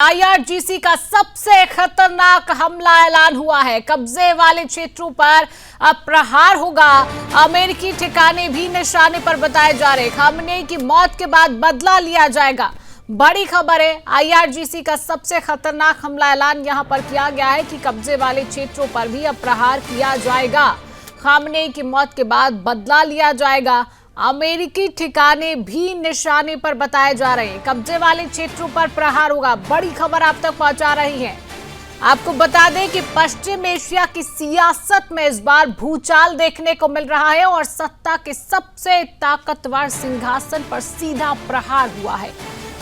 IRGC का सबसे खतरनाक हमला ऐलान हुआ है। कब्जे वाले क्षेत्रों पर अब प्रहार होगा। अमेरिकी ठिकाने भी निशाने पर बताए जा रहे। खामनेई की मौत के बाद बदला लिया जाएगा। बड़ी खबर है, आईआरजीसी का सबसे खतरनाक हमला ऐलान यहां पर किया गया है कि कब्जे वाले क्षेत्रों पर भी अब प्रहार किया जाएगा। खामनेई की मौत के बाद बदला लिया जाएगा। अमेरिकी ठिकाने भी निशाने पर बताए जा रहे हैं। कब्जे वाले क्षेत्रों पर प्रहार होगा। बड़ी खबर आप तक पहुंचा रही है। आपको बता दें कि पश्चिम एशिया की सियासत में इस बार भूचाल देखने को मिल रहा है और सत्ता के सबसे ताकतवर सिंहासन पर सीधा प्रहार हुआ है।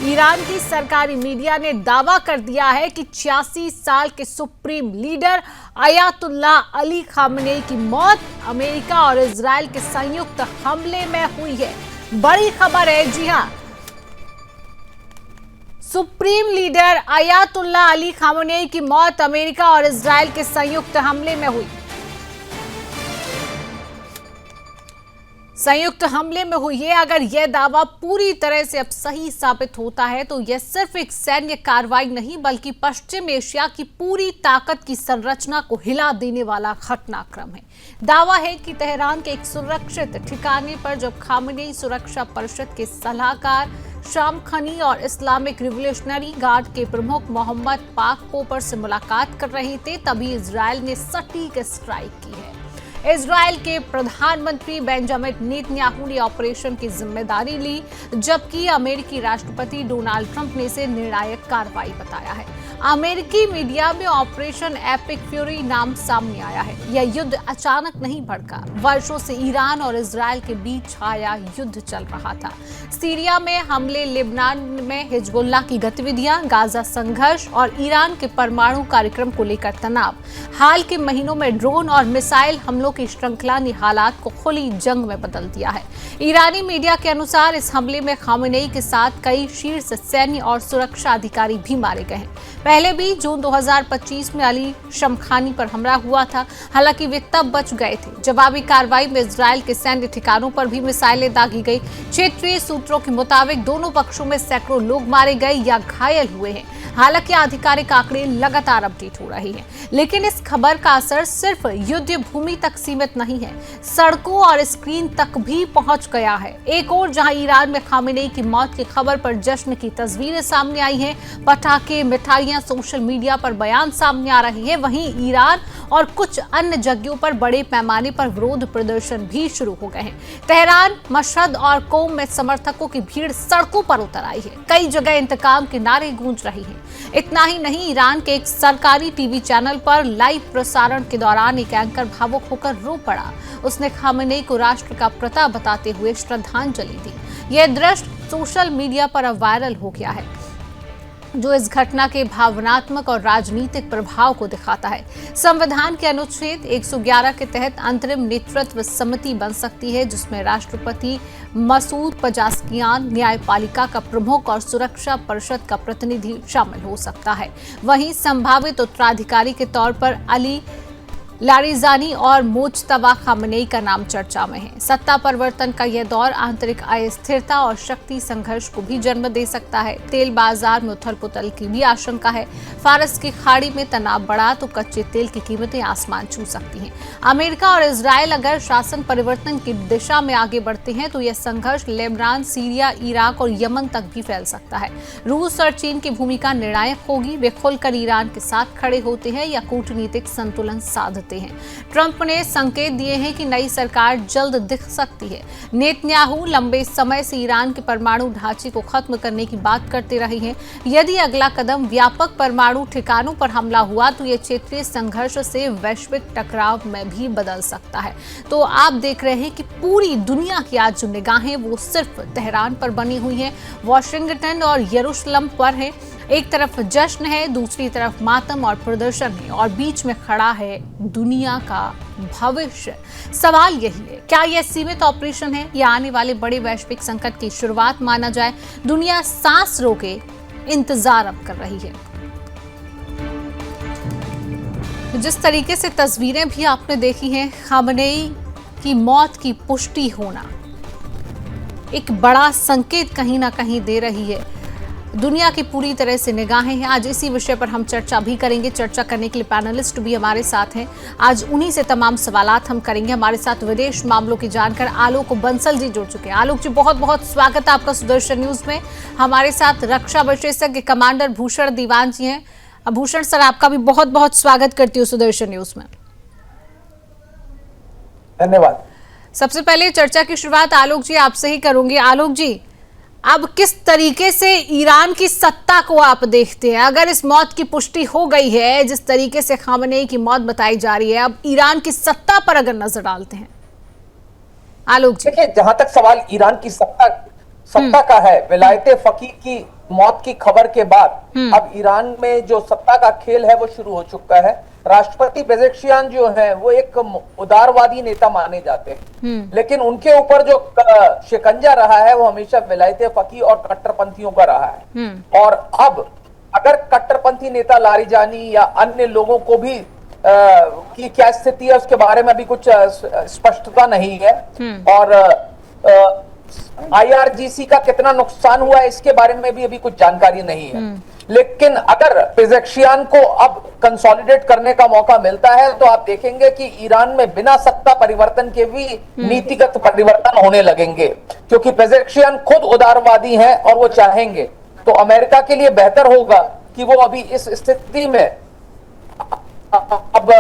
ईरान की सरकारी मीडिया ने दावा कर दिया है कि 86 साल के supreme leader Ayatollah Ali Khamenei की मौत अमेरिका और इजराइल के संयुक्त हमले में हुई है। बड़ी खबर है, जी हां, supreme leader Ayatollah Ali Khamenei की मौत अमेरिका और इजराइल के संयुक्त हमले में हुई। है। अगर यह दावा पूरी तरह से अब सही साबित होता है तो यह सिर्फ एक सैन्य कार्रवाई नहीं बल्कि पश्चिम एशिया की पूरी ताकत की संरचना को हिला देने वाला घटनाक्रम है। दावा है कि तेहरान के एक सुरक्षित ठिकाने पर जब खामनेई सुरक्षा परिषद के सलाहकार शामखनी और इस्लामिक रिवोल्यूशनरी गार्ड के प्रमुख मोहम्मद पाकपोपर से मुलाकात कर रहे थे, तभी इजराइल ने सटीक स्ट्राइक की है। इजराइल के प्रधानमंत्री बेंजामिन नेतन्याहू ने ऑपरेशन की जिम्मेदारी ली, जबकि अमेरिकी राष्ट्रपति डोनाल्ड ट्रंप ने इसे निर्णायक कार्रवाई बताया है। अमेरिकी मीडिया में ऑपरेशन एपिक फ्यूरी नाम सामने आया है। यह युद्ध अचानक नहीं भड़का। वर्षों से ईरान और इजराइल के बीच छाया युद्ध चल रहा था। सीरिया में हमले, लेबनान में हिजबुल्लाह की गतिविधियां, गाजा संघर्ष और ईरान के परमाणु कार्यक्रम को लेकर तनाव। हाल के महीनों में ड्रोन और मिसाइल हमलों की श्रृंखला ने हालात को खुली जंग में बदल दिया है। ईरानी मीडिया के अनुसार इस हमले में खामनेई के साथ कई शीर्ष सैन्य और सुरक्षा अधिकारी भी मारे गए हैं। पहले भी जून 2025 में अली शमखानी पर हमला हुआ था, हालांकि वे तब बच गए थे। जवाबी कार्रवाई में इजराइल के सैन्य ठिकानों पर भी मिसाइलें दागी गई। क्षेत्रीय सूत्रों के मुताबिक दोनों पक्षों में सैकड़ों लोग मारे गए या घायल हुए हैं। हालांकि आधिकारिक आंकड़े लगातार अपडेट हो रहे हैं, लेकिन इस खबर का असर सिर्फ युद्ध भूमि तक सीमित नहीं है, सड़कों और स्क्रीन तक भी पहुंच गया है। एक और जहां ईरान में खामनेई की मौत की खबर पर जश्न की तस्वीरें सामने आई हैं, पटाखे, मिठाइयां, सोशल मीडिया पर बयान सामने आ रहे हैं, वहीं ईरान और कुछ अन्य जगहों पर बड़े पैमाने पर विरोध प्रदर्शन भी शुरू हो गए हैं। तेहरान, मशहद और कोम में समर्थकों की भीड़ सड़कों पर उतर आई है। कई जगह इंतकाम के नारे गूंज रहे हैं। इतना ही नहीं, ईरान के एक सरकारी टीवी चैनल पर लाइव प्रसारण के दौरान एक एंकर भावुक होकर रो पड़ा। उसने खामनेई को राष्ट्र का प्रताप बताते हुए श्रद्धांजलि दी। यह दृश्य सोशल मीडिया पर अब वायरल हो गया है, जो इस घटना के भावनात्मक और राजनीतिक प्रभाव को दिखाता है। संविधान के अनुच्छेद 111 के तहत अंतरिम नेतृत्व समिति बन सकती है, जिसमें राष्ट्रपति मसूद पजास्कियान, न्यायपालिका का प्रमुख और सुरक्षा परिषद का प्रतिनिधि शामिल हो सकता है। वहीं संभावित उत्तराधिकारी के तौर पर अली लारिजानी और मुज्तबा खामनेई का नाम चर्चा में है। सत्ता परिवर्तन का यह दौर आंतरिक अस्थिरता और शक्ति संघर्ष को भी जन्म दे सकता है। तेल बाजार में उथल पुथल की भी आशंका है। फारस की खाड़ी में तनाव बढ़ा तो कच्चे तेल की कीमतें आसमान छू सकती हैं। अमेरिका और इजराइल अगर शासन परिवर्तन की दिशा में आगे बढ़ते हैं तो यह संघर्ष लेबनान, सीरिया, इराक और यमन तक भी फैल सकता है। रूस और चीन की भूमिका निर्णायक होगी। वे खुलकर ईरान के साथ खड़े होते हैं या कूटनीतिक संतुलन साधते हैं। ट्रंप ने संकेत दिए हैं कि नई सरकार जल्द दिख सकती है। नेतन्याहू लंबे समय से ईरान के परमाणु ढांचे को खत्म करने की बात करते रहे हैं। यदि अगला कदम व्यापक परमाणु ठिकानों पर हमला हुआ तो यह क्षेत्रीय संघर्ष से वैश्विक टकराव में भी बदल सकता है। तो आप देख रहे हैं कि पूरी दुनिया की आज जो निगाहें वो सिर्फ तेहरान पर बनी हुई है, वॉशिंगटन और यरूशलेम पर है। एक तरफ जश्न है, दूसरी तरफ मातम और प्रदर्शन है, और बीच में खड़ा है दुनिया का भविष्य। सवाल यही है, क्या यह सीमित ऑपरेशन है या आने वाले बड़े वैश्विक संकट की शुरुआत माना जाए? दुनिया सांस रोके इंतजार अब कर रही है। जिस तरीके से तस्वीरें भी आपने देखी हैं, खामनेई की मौत की पुष्टि होना एक बड़ा संकेत कहीं ना कहीं दे रही है। दुनिया की पूरी तरह से निगाहें हैं। आज इसी विषय पर हम चर्चा भी करेंगे। चर्चा करने के लिए पैनलिस्ट भी हमारे साथ हैं। आज उन्हीं से तमाम सवालात हम करेंगे। हमारे साथ विदेश मामलों की जानकार आलोक बंसल जी जुड़ चुके हैं। आलोक जी, बहुत बहुत स्वागत है आपका सुदर्शन न्यूज में। हमारे साथ रक्षा विशेषज्ञ कमांडर भूषण दीवान जी हैं। भूषण सर, आपका भी बहुत बहुत स्वागत करती हूँ सुदर्शन न्यूज में। धन्यवाद। सबसे पहले चर्चा की शुरुआत आलोक जी आपसे ही करूंगी। आलोक जी, अब किस तरीके से ईरान की सत्ता को आप देखते हैं? अगर इस मौत की पुष्टि हो गई है, जिस तरीके से खामनेई की मौत बताई जा रही है, अब ईरान की सत्ता पर अगर नजर डालते हैं आलोक जी। देखिए, जहां तक सवाल ईरान की सत्ता का है, विलायते फकीह की मौत की खबर के बाद अब ईरान में जो सत्ता का खेल है वो शुरू हो चुका है। राष्ट्रपति पेजेश्कियान जो है वो एक उदारवादी नेता माने जाते हैं, लेकिन उनके ऊपर जो शिकंजा रहा है वो हमेशा विलायते फकीह और कट्टरपंथियों का रहा है। और अब अगर कट्टरपंथी नेता लारिजानी या अन्य लोगों को भी की क्या स्थिति है उसके बारे में अभी कुछ स्पष्टता नहीं है। और IRGC का कितना नुकसान हुआ है इसके बारे में भी अभी कुछ जानकारी नहीं है। लेकिन अगर पेजेश्कियान को अब कंसोलिडेट करने का मौका मिलता है तो आप देखेंगे कि ईरान में बिना सत्ता परिवर्तन के भी नीतिगत परिवर्तन होने लगेंगे, क्योंकि पेजेश्कियान खुद उदारवादी हैं और वो चाहेंगे। तो अमेरिका के लिए बेहतर होगा कि वो अभी इस स्थिति में अब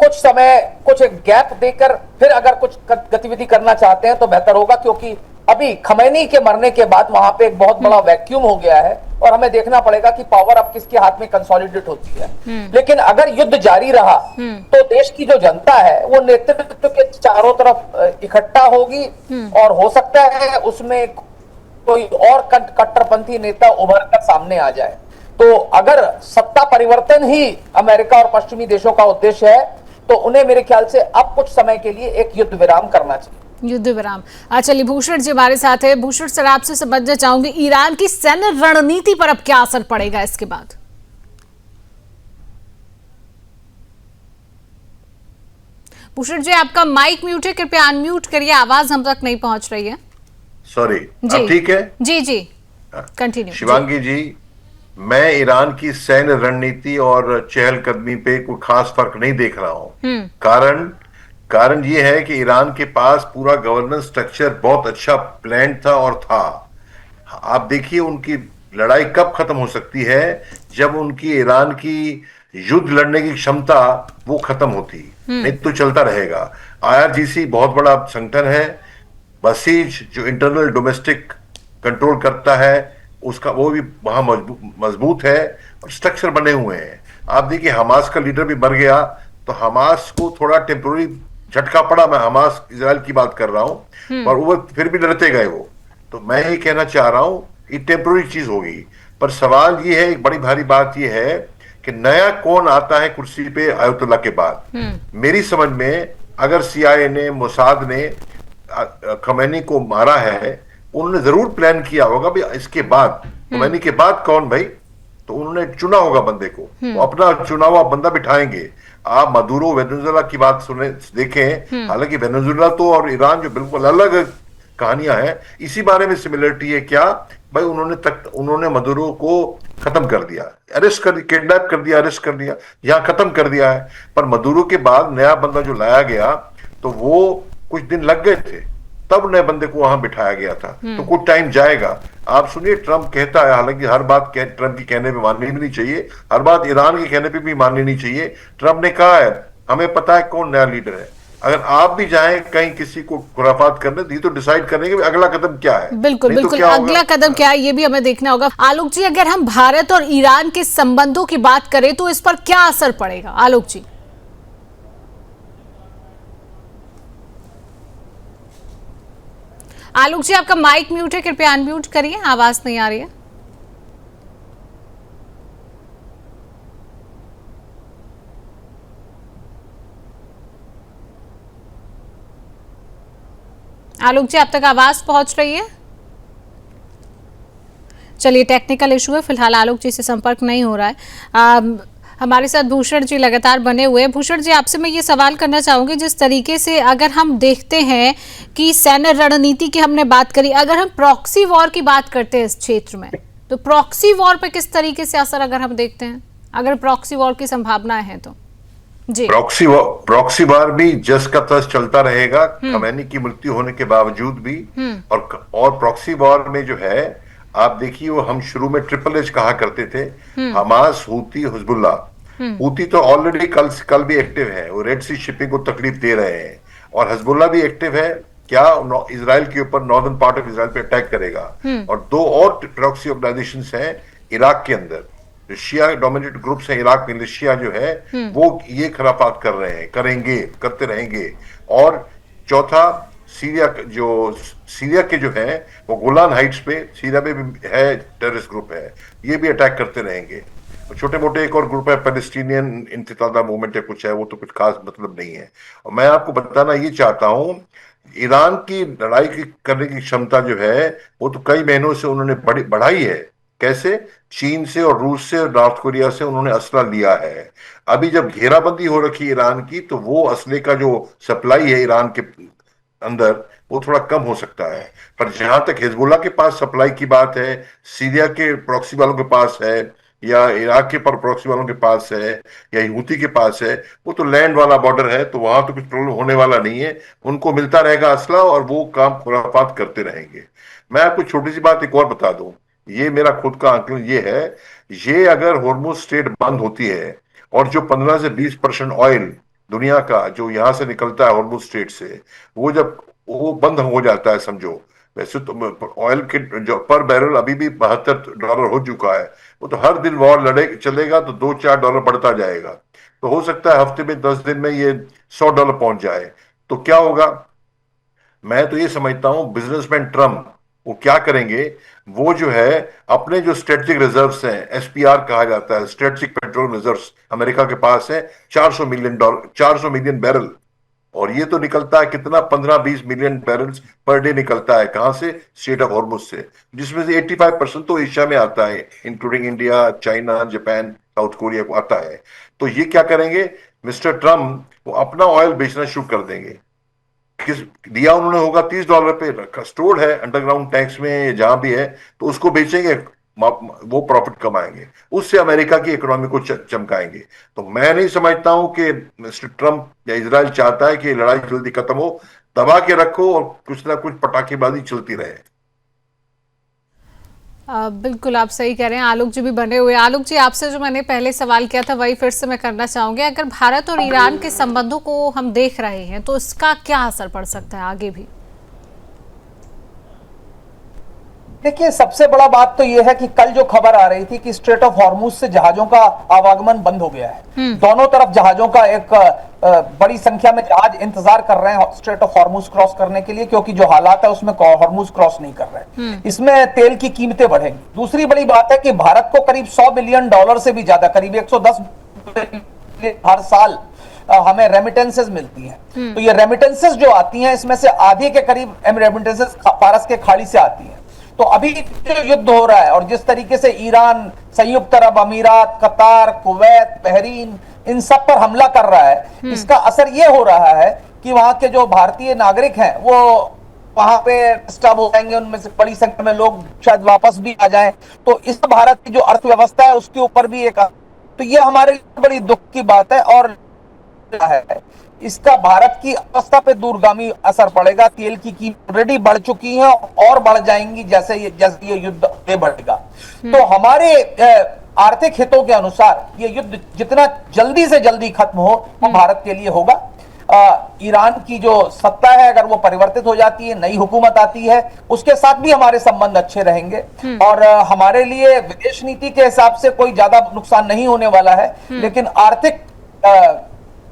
कुछ समय कुछ गैप देकर फिर अगर कुछ गतिविधि करना चाहते हैं तो बेहतर होगा, क्योंकि अभी खमैनी के मरने के बाद वहां पे एक बहुत बड़ा वैक्यूम हो गया है और हमें देखना पड़ेगा कि पावर अब किसके हाथ में कंसोलिडेट होती है। लेकिन अगर युद्ध जारी रहा तो देश की जो जनता है वो नेतृत्व के चारों तरफ इकट्ठा होगी और हो सकता है उसमें कोई और कट्टरपंथी नेता उभर कर सामने आ जाए। तो अगर सत्ता परिवर्तन ही अमेरिका और पश्चिमी देशों का उद्देश्य है तो उन्हें मेरे ख्याल से अब कुछ समय के लिए एक युद्ध विराम करना चाहिए। युद्ध विराम। चलिए, भूषण जी हमारे साथ है। भूषण सर, आपसे समझना चाहूंगी ईरान की सैन्य रणनीति पर अब क्या असर पड़ेगा इसके बाद? भूषण जी, आपका माइक म्यूट है, कृपया अनम्यूट करिए, आवाज हम तक नहीं पहुंच रही है। सॉरी, अब ठीक है? जी जी, कंटिन्यू। शिवांगी जी, मैं ईरान की सैन्य रणनीति और चहलकदमी पे कोई खास फर्क नहीं देख रहा हूं। कारण ये है कि ईरान के पास पूरा गवर्नेंस स्ट्रक्चर बहुत अच्छा प्लान था और था। आप देखिए उनकी लड़ाई कब खत्म हो सकती है, जब उनकी ईरान की युद्ध लड़ने की क्षमता वो खत्म होती, नहीं तो चलता रहेगा। IRGC बहुत बड़ा संगठन है। बसीज जो इंटरनल डोमेस्टिक कंट्रोल करता है उसका वो भी वहां मजबूत है और स्ट्रक्चर बने हुए हैं। आप देखिए हमास का लीडर भी मर गया तो हमास को थोड़ा टेम्पोररी झटका पड़ा। मैं हमास इजराइल की बात कर रहा हूं, पर वो फिर भी लड़ते गए वो। तो मैं ये कहना चाह रहा हूं ये टेम्पोररी चीज होगी। पर सवाल ये है, एक बड़ी भारी बात ये है कि नया कौन आता है कुर्सी पे आयतुल्ला के बाद। मेरी समझ में अगर CIA ने, मोसाद ने खमैनी को मारा है, उन्होंने जरूर प्लान किया होगा भी इसके बाद खमैनी के बाद कौन भाई, तो उन्होंने चुना होगा बंदे को। वो अपना चुना हुआ बंदा बिठाएंगे। आप मदुरो वेनेजुएला की बात सुने देखें, हालांकि वेनेजुएला तो और ईरान जो बिल्कुल अलग कहानियां हैं, इसी बारे में सिमिलरिटी है क्या भाई, उन्होंने मदुरो को खत्म कर दिया, किडनैप कर दिया, अरेस्ट कर दिया, यहाँ खत्म कर दिया है। पर मदुरो के बाद नया बंदा जो लाया गया तो वो कुछ दिन लग गए थे, तब नए बंदे को वहां बिठाया गया था। तो कुछ टाइम जाएगा। आप सुनिए, ट्रंप कहता है, हालांकि हर बात ट्रंप की कहने पे माननी भी नहीं चाहिए, हर बात ईरान के कहने पे भी माननी नहीं चाहिए। ट्रंप ने कहा है हमें पता है कौन नया लीडर है। अगर आप भी जाएं कहीं किसी को खुराफात करने, तो डिसाइड करेंगे कि अगला कदम क्या है। बिल्कुल बिल्कुल, अगला कदम क्या है ये भी हमें देखना होगा। आलोक जी, अगर हम भारत और ईरान के संबंधों की बात करें तो इस पर क्या असर पड़ेगा? आलोक जी। आलोक जी, आपका माइक म्यूट है, कृपया अनम्यूट करिए, आवाज नहीं आ रही है। आलोक जी, आप तक आवाज पहुंच रही है? चलिए, टेक्निकल इशू है, फिलहाल आलोक जी से संपर्क नहीं हो रहा है। हमारे साथ भूषण जी लगातार बने हुए हैं। भूषण जी, आपसे मैं ये सवाल करना चाहूंगी, जिस तरीके से अगर हम देखते हैं कि सैन्य रणनीति की हमने बात करी, अगर हम प्रॉक्सी वॉर की बात करते हैं इस क्षेत्र में, तो प्रॉक्सी वॉर पे किस तरीके से असर अगर हम देखते हैं, अगर प्रॉक्सी वॉर की संभावनाएं हैं तो? जी, प्रॉक्सी वार भी जस का तस चलता रहेगा, खमैनी की मृत्यु होने के बावजूद भी। और प्रॉक्सी वॉर में जो है, आप देखिए, वो हम शुरू में ट्रिपल एच कहा करते थे, हमास, हूती, हिजबुल्ला। हूती तो ऑलरेडी कल भी एक्टिव है, वो रेड सी शिपिंग को तकलीफ दे रहे हैं। और हिजबुल्ला भी एक्टिव है, क्या इजराइल के ऊपर, नॉर्दर्न पार्ट ऑफ इजराइल पे अटैक करेगा। और दो और प्रॉक्सी ऑर्गेनाइजेशंस हैं इराक के अंदर, शिया डोमिनेटेड ग्रुप्स हैं इराक में, मिलिशिया जो है वो ये खरापात कर रहे हैं, करते रहेंगे। और चौथा सीरिया के जो है वो गोलान हाइट्स पे, सीरिया में भी है, टेररिस्ट ग्रुप है, ये भी अटैक करते रहेंगे। छोटे मोटे एक और ग्रुप है, पैलेस्टीनियन इंतिफादा मूवमेंट है, कुछ है, वो तो कुछ खास मतलब नहीं है। और मैं आपको बताना ये चाहता हूं, ईरान की लड़ाई करने की क्षमता जो है वो तो कई महीनों से उन्होंने बढ़ाई है। कैसे? चीन से और रूस से और नॉर्थ कोरिया से उन्होंने असला लिया है। अभी जब घेराबंदी हो रखी ईरान की, तो वो असले का जो सप्लाई है ईरान के अंदर, वो थोड़ा कम हो सकता है। पर जहां तक हिजबुल्ला के पास सप्लाई की बात है, सीरिया के प्रॉक्सी वालों के पास है, या इराक के पर प्रॉक्सी वालों के पास है, या हूती के पास है, वो तो लैंड वाला बॉर्डर है, तो वहां तो कुछ प्रॉब्लम होने वाला नहीं है। उनको मिलता रहेगा असला और वो काम खुराफात करते रहेंगे। मैं आपको छोटी सी बात एक और बता दूं, ये मेरा खुद का आंकलन ये है, ये अगर हॉर्मुज स्ट्रेट बंद होती है और जो 15 से 20% ऑयल दुनिया का जो यहां से निकलता है हॉर्मुज स्ट्रेट से, वो जब वो बंद हो जाता है, समझो, वैसे तो ऑयल के जो पर बैरल अभी भी $72 हो चुका है, वो तो हर दिन वॉर चलेगा तो $2-4 बढ़ता जाएगा। तो हो सकता है हफ्ते में 10 दिन में ये $100 पहुंच जाए। तो क्या होगा? मैं तो ये समझता हूं बिजनेसमैन ट्रम्प वो क्या करेंगे, वो जो है अपने जो स्ट्रेटेजिक रिजर्व्स हैं, एसपीआर कहा जाता है, स्ट्रेटेजिक पेट्रोल रिजर्व्स अमेरिका के पास है, 400 मिलियन बैरल। और ये तो निकलता है कितना, 15-20 मिलियन बैरल्स पर डे निकलता है, कहां से? स्ट्रेट ऑफ हॉर्मुज से, जिसमें से 85% तो एशिया में आता है, including India, China, Japan, south Korea को आता है। तो ये क्या करेंगे मिस्टर ट्रम्प, वो अपना ऑयल बेचना शुरू कर देंगे। किस दिया उन्होंने होगा $30 पे, रखा स्टोर्ड है अंडरग्राउंड टैंक्स में, जहां भी है, तो उसको बेचेंगे, वो प्रॉफिट कमाएंगे, उससे अमेरिका की इकोनॉमी को चमकाएंगे। तो मैं नहीं समझता हूं कि मिस्टर ट्रम्प या इजराइल चाहता है कि लड़ाई जल्दी खत्म हो, दबा के रखो और कुछ ना कुछ पटाखेबाजी चलती रहे। बिल्कुल आप सही कह रहे हैं। आलोक जी भी बने हुए। आलोक जी, आपसे जो मैंने पहले सवाल किया था वही फिर से मैं करना चाहूंगी। अगर भारत और ईरान के संबंधों को हम देख रहे हैं तो इसका क्या असर पड़ सकता है आगे भी? देखिए, सबसे बड़ा बात तो यह है कि कल जो खबर आ रही थी कि स्ट्रेट ऑफ हॉर्मुज से जहाजों का आवागमन बंद हो गया है। दोनों तरफ जहाजों का एक बड़ी संख्या में जहाज इंतजार कर रहे हैं स्ट्रेट ऑफ हॉर्मुज क्रॉस करने के लिए, क्योंकि जो हालात है उसमें हॉर्मुज क्रॉस नहीं कर रहे। इसमें तेल की कीमतें बढ़ेंगी। दूसरी बड़ी बात है कि भारत को करीब $100 बिलियन से भी ज्यादा, करीब 110 बिलियन हर साल हमें रेमिटेंसेस मिलती हैं। तो ये रेमिटेंसेस जो आती हैं, इसमें से आधे के करीब रेमिटेंसेस फारस के खाड़ी से आती हैं। तो अभी जो युद्ध हो रहा है और जिस तरीके से ईरान, संयुक्त अरब अमीरात, कतार, कुवैत, बहरीन, इन सब पर हमला कर रहा है, इसका असर ये हो रहा है कि वहां के जो भारतीय नागरिक हैं वो वहां पे स्टब हो जाएंगे, उनमें से बड़ी संख्या में लोग शायद वापस भी आ जाएं। तो इस भारत की जो अर्थव्यवस्था है उसके ऊपर भी एक, तो ये हमारे लिए बड़ी दुख की बात है। और है इसका भारत की अवस्था पे दूरगामी असर पड़ेगा। तेल की कीमत ऑलरेडी बढ़ चुकी है और बढ़ जाएंगी जैसे ये युद्ध आगे बढ़ेगा। तो हमारे आर्थिक हितों के अनुसार ये युद्ध जितना जल्दी से जल्दी खत्म हो वो भारत के लिए होगा। ईरान की जो सत्ता है अगर वो परिवर्तित हो जाती है, नई हुकूमत आती है, उसके साथ भी हमारे संबंध अच्छे रहेंगे और हमारे लिए विदेश नीति के हिसाब से कोई ज्यादा नुकसान नहीं होने वाला है। लेकिन आर्थिक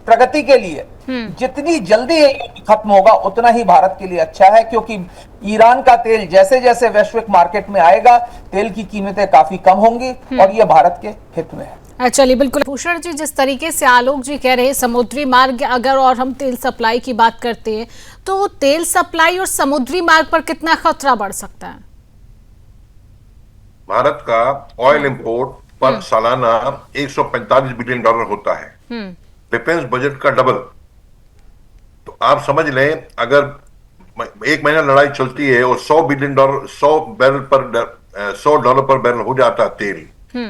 प्रगति के लिए जितनी जल्दी ये खत्म होगा उतना ही भारत के लिए अच्छा है, क्योंकि ईरान का तेल जैसे जैसे वैश्विक मार्केट में आएगा तेल की कीमतें काफी कम होंगी और ये भारत के हित में है। चलिए, बिल्कुल भूषण जी, जिस तरीके से आलोक जी कह रहे हैं समुद्री मार्ग अगर और हम तेल सप्लाई की बात करते हैं तो तेल सप्लाई और समुद्री मार्ग पर कितना खतरा बढ़ सकता है? भारत का ऑयल इंपोर्ट पर सालाना $145 बिलियन होता है, डिफेंस बजट का डबल। तो आप समझ लें, अगर एक महीना लड़ाई चलती है और $100 बिलियन, 100 बैरल पर $100 पर बैरल हो जाता तेल,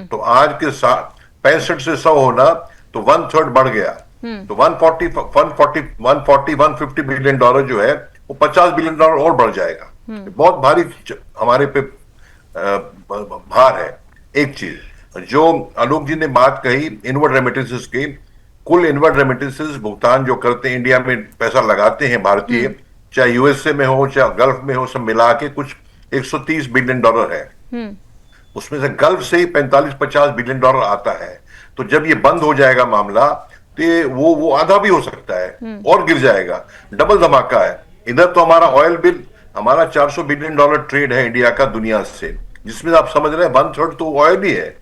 तो आज के 65 से 100 होना तो 1/3 बढ़ गया। तो 150 बिलियन डॉलर जो है वो $50 बिलियन और बढ़ जाएगा। बहुत भारी हमारे पे भार है। एक चीज जो आलोक जी ने बात कही इनवर्ड रेमिटेंसेस की, कुल इनवर्ड रेमिटेंसेस भुगतान जो करते हैं इंडिया में पैसा लगाते हैं भारतीय, चाहे यूएसए में हो चाहे गल्फ में हो, सब मिला के कुछ $130 बिलियन है। उसमें से गल्फ से ही 45-50 बिलियन डॉलर आता है। तो जब ये बंद हो जाएगा मामला तो वो आधा भी हो सकता है और गिर जाएगा। डबल धमाका है। इधर तो हमारा ऑयल बिल, हमारा $400 बिलियन ट्रेड है इंडिया का दुनिया से, जिसमें आप समझ रहे हैं 1/3 तो ऑयल ही है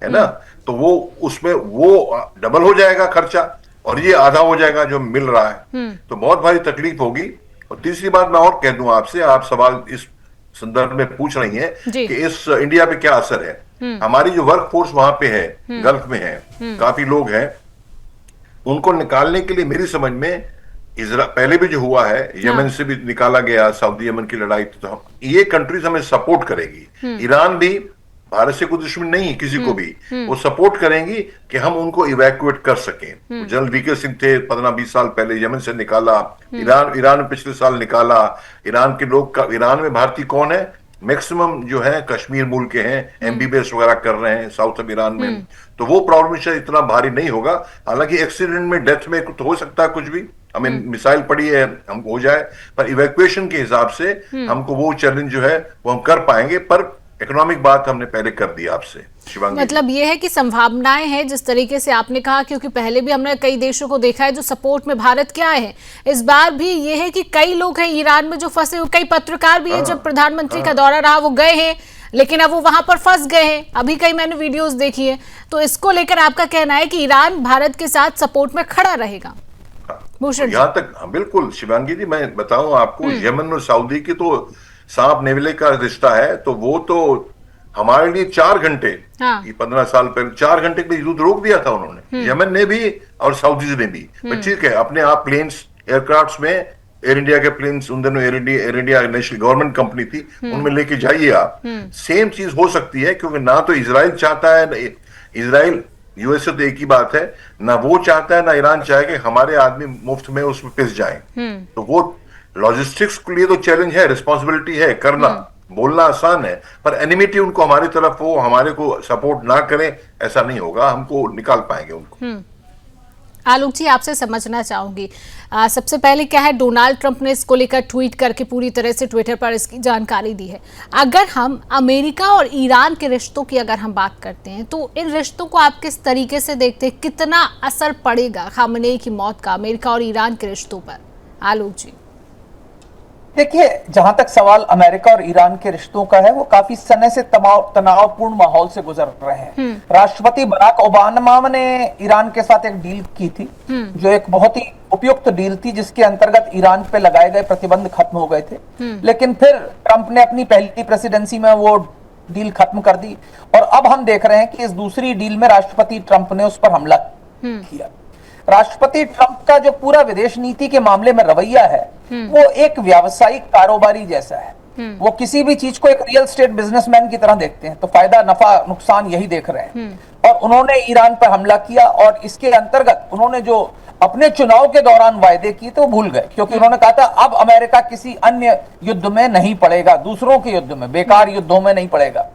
ना। तो वो उसमें वो डबल हो जाएगा खर्चा और ये आधा हो जाएगा जो मिल रहा है। तो बहुत भारी तकलीफ होगी। और तीसरी बात मैं और कह दूं आपसे, आप सवाल इस संदर्भ में पूछ रही हैं कि इस इंडिया पे क्या असर है। हमारी जो वर्क फोर्स वहां पे है, गल्फ में है, काफी लोग हैं, उनको निकालने के लिए मेरी समझ में पहले भी जो हुआ है, यमन से भी निकाला गया, सऊदी यमन की लड़ाई, तो ये कंट्रीज हमें सपोर्ट करेगी। ईरान भी भारत से कोई दुश्मन नहीं है किसी को भी, वो सपोर्ट करेंगी कि हम उनको इवैक्यूएट कर सकें। जनरल वीके सिंह थे 15-20 साल पहले, यमन से निकाला, ईरान में पिछले साल निकाला। ईरान के लोग का, ईरान में भारतीय कौन है? मैक्सिमम जो है कश्मीर मूल के हैं, एमबीबीएस वगैरह कर रहे हैं साउथ ऑफ ईरान में। तो वो प्रॉब्लम शायद इतना भारी नहीं होगा। हालांकि एक्सीडेंट में, डेथ में तो हो सकता है कुछ भी, हमें मिसाइल पड़ी है हमको हो जाए, पर इवैक्यूएशन के हिसाब से हमको वो चैलेंज जो है वो हम कर पाएंगे। पर इकोनॉमिक बात हमने पहले कर दी आपसे शिवांगी। मतलब ये है कि संभावनाएं हैं जिस तरीके से आपने कहा, क्योंकि पहले भी हमने कई देशों को देखा है जो सपोर्ट में भारत के आए हैं। इस बार भी ये है कि कई लोग हैं ईरान में जो फंसे हुए, कई पत्रकार भी हैं, जब प्रधानमंत्री का दौरा रहा वो गए हैं, लेकिन अब वो वहां पर फंस गए हैं। अभी कई मैंने वीडियोस देखी है। तो इसको लेकर आपका कहना है कि ईरान भारत के साथ सपोर्ट में खड़ा रहेगा? यहाँ तक बिल्कुल शिवांगी जी, मैं बताऊं आपको, यमन और सऊदी की तो सांप नेवले का रिश्ता है। तो वो तो हमारे लिए 4 घंटे, 15 साल पहले 4 घंटे के लिए युद्ध रोक दिया था उन्होंने, यमन ने भी और सऊदी ने भी। ठीक है, अपने आप प्लेन्स, एयरक्राफ्ट में एयर इंडिया के प्लेन्स, उन दिनों air India national government company थी, उनमें लेके जाइए आप। सेम चीज हो सकती है, क्योंकि ना तो इजराइल चाहता है, इजराइल यूएसए तो एक ही बात है, ना वो चाहता है ना ईरान चाहे कि हमारे आदमी मुफ्त में उसमें पिस जाए। तो वो लॉजिस्टिक्स के लिए तो चैलेंज है, रिस्पॉन्सिबिलिटी है करना। बोलना आसान है, पर एनिमिटी उनको हमारी तरफ हो, हमारे को सपोर्ट ना करें, ऐसा नहीं होगा। हमको निकाल पाएंगे उनको। आलोक जी, आपसे समझना चाहूंगी, सबसे पहले क्या है, डोनाल्ड ट्रंप ने इसको लेकर ट्वीट करके पूरी तरह से ट्विटर पर इसकी जानकारी दी है। अगर हम अमेरिका और ईरान के रिश्तों की अगर हम बात करते हैं, तो इन रिश्तों को आप किस तरीके से देखते हैं? कितना असर पड़ेगा खामनेई की मौत का अमेरिका और ईरान के रिश्तों पर? आलोक जी देखिए, जहां तक सवाल अमेरिका और ईरान के रिश्तों का है, वो काफी समय से तनावपूर्ण माहौल से गुजर रहे हैं। राष्ट्रपति बराक ओबामा ने ईरान के साथ एक डील की थी, जो एक बहुत ही उपयुक्त डील थी, जिसके अंतर्गत ईरान पे लगाए गए प्रतिबंध खत्म हो गए थे। लेकिन फिर ट्रंप ने अपनी पहली प्रेसिडेंसी में वो डील खत्म कर दी, और अब हम देख रहे हैं कि इस दूसरी डील में राष्ट्रपति ट्रंप ने उस पर हमला किया। राष्ट्रपति ट्रंप का जो पूरा विदेश नीति के मामले में रवैया है, वो एक व्यावसायिक कारोबारी जैसा है। वो किसी भी चीज को एक रियल एस्टेट बिजनेसमैन की तरह देखते हैं, तो फायदा नफा नुकसान यही देख रहे हैं। और उन्होंने ईरान पर हमला किया, और इसके अंतर्गत उन्होंने जो अपने चुनाव के दौरान वायदे किए थे वो भूल गए, क्योंकि उन्होंने कहा था अब अमेरिका किसी अन्य युद्ध में नहीं पड़ेगा, दूसरों के युद्ध में, बेकार युद्धों में नहीं पड़ेगा।